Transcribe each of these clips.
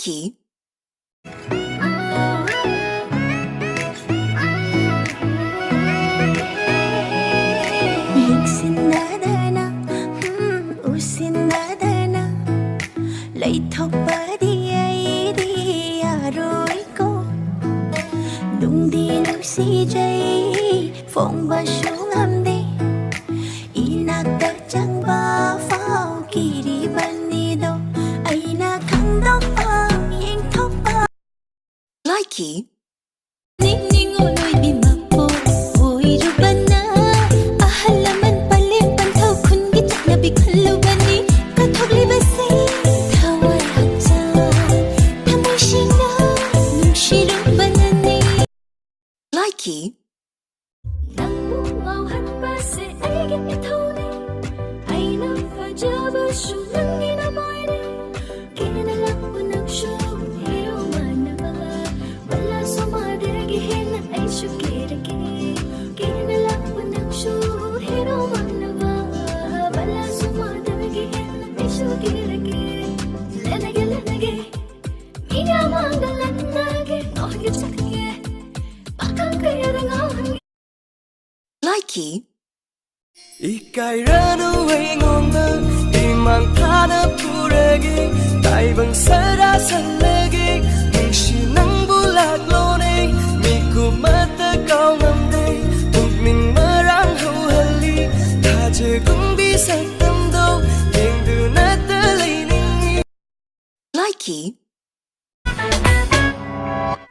Likee. Lấy thóc bá đi ai đi à rồi cô đụng đi nấu xì dây phong ba xuống âm đi ina ta chẳng ba phao kỳ đi ban đi đâu ai na khăng đốc ba yên thóc ba Likee. ning ning ngồi nuôi bị mặc bộ ôi rồi ban na à halaman palim pan thâu khun cái chắc là bị khăn lâu ban đi cả thóc li ba say Likee. Likee. Ikairanu wengonda imang thana puregi taibang sada salegi mishi nang bulak lone miku mata kau ngamde tukming marang hauhali thaje gung bisa tamdo yengdu nata leining Likee.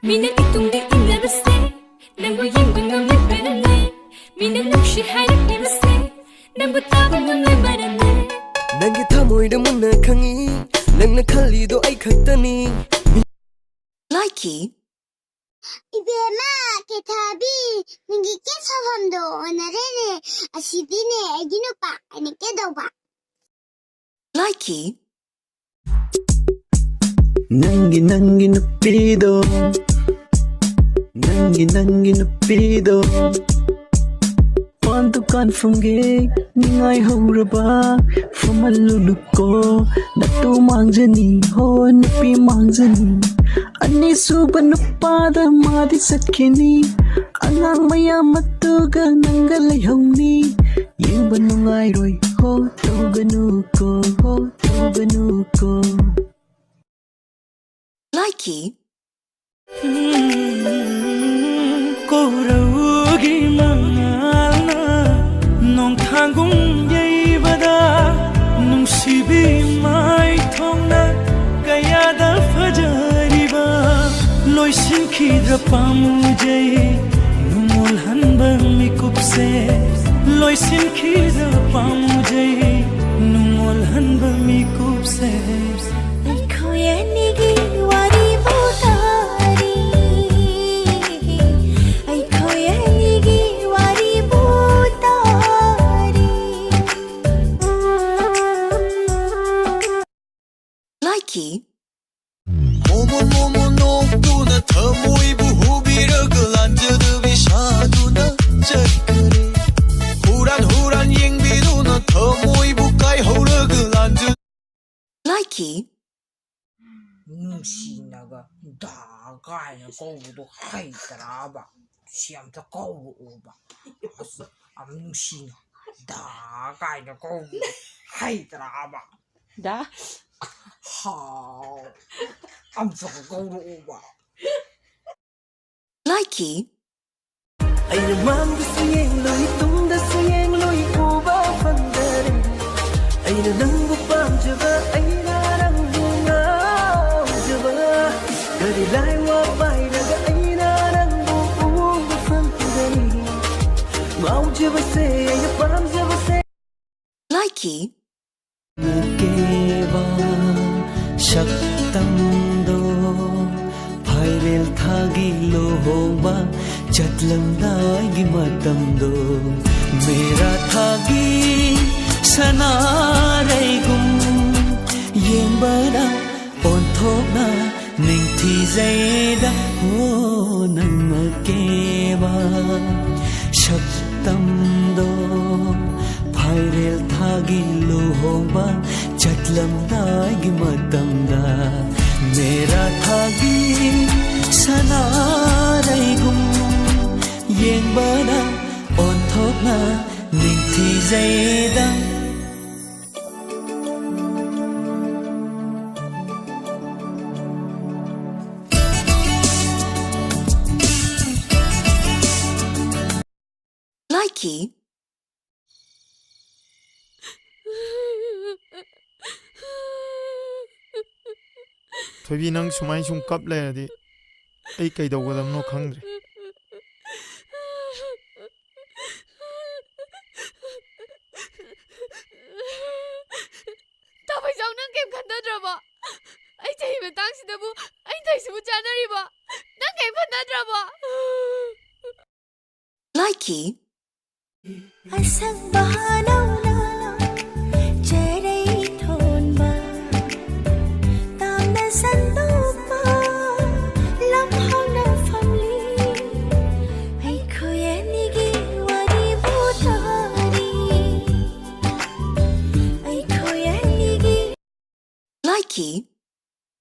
Mina itung di tinggal besi nanggo yengbiu ngamde penangai Mina nukshi harak ni besi nanggo tabang ngamde baranai Nangi thamoida munna khangi nangna khalido ai khaktani Likee. Ibema ketabi ningi ke sabhamdo onarene asidine aginupa anike doba Likee. Nangi nupido Nangi nupido Want to confirm gay Ningai hauraba From a luluko Natu mangjani Ho nupi mangjani Ani suba nupada Madi sakini Angang maya matuga Nangga layhauni Yengba nungai roi Ho toganuko Ho toganuko Likee. Koraugi mangalna nong thangung yeibada nungsibi mai thongna kayada fajariba loisin khidra pamujai numol hanba mikupse loisin khidra pamujai numol hanba mikupse Koyanigi wari butari Ay koyanigi wari butari Likee. 모모 녹두나 터모이부 후비를 그란저드 비샤두나 ጨ그리 후란 잉비두나 터모이부 까이 호르 그란저 Likee. Nungshinaga dagaya kaudo haitaraba siamta kaudo oba am nungshina dagaya kaudo haitaraba Da how am so kaudo oba Likee. Aina manda sayang loi tungda sayang loi uba pandare Aina nanggu pamjaba aina nanggu ngawjaba Dari lai wa bai naga aina nanggu uba fantudani Ngawjaba se aina pamjaba se Likee. Keva shaktamdo Phairel thagi lohoma chatlamdai gi matamdo Mera thagi sanarai gum yengbada onthokna ningthi zaida ho nangakeba shaktamdo Phairel thagi lohoma chatlamdai gi matamda मेरा थागी सनारैगुम येंबना ओंथोकना निंथिजैदा Likee, ꯊꯣꯏꯕꯤ ꯅꯪ ꯁꯨꯃꯥꯏ ꯁꯨꯝ ꯀꯞ ꯂꯩꯔꯗꯤ ꯑꯩ ꯀꯩꯗꯧꯒꯗꯕꯅꯣ ꯈꯪꯗ꯭ꯔꯦ ꯇꯥꯕꯩꯆꯥꯎ ꯅꯪ ꯀꯩꯝ ꯈꯟꯅꯗ꯭ꯔꯕꯣ ꯑꯩ ꯆꯍꯤ ꯃꯇꯥꯡꯁꯤꯗꯕꯨ ꯑꯩ ꯊꯩꯁꯤꯕꯨ ꯆꯥꯅꯔꯤꯕ ꯅꯪ ꯀꯩꯝ ꯈꯟꯅꯗ꯭ꯔꯕꯣ Likee, ꯑꯁꯪꯕ ꯅꯧꯅ ꯆꯦꯔꯩ ꯊꯣꯟꯕ ꯇꯥꯝꯅ ꯁꯟꯗꯣꯛꯄ ꯂꯝꯍꯥꯡꯅ ꯐꯝꯂꯤ ꯑꯩꯈꯣꯏ ꯑꯅꯤꯒꯤ ꯋꯥꯔꯤꯕꯨ ꯇꯥꯔꯤ ꯑꯩꯈꯣꯏ ꯑꯅꯤꯒꯤ Likee,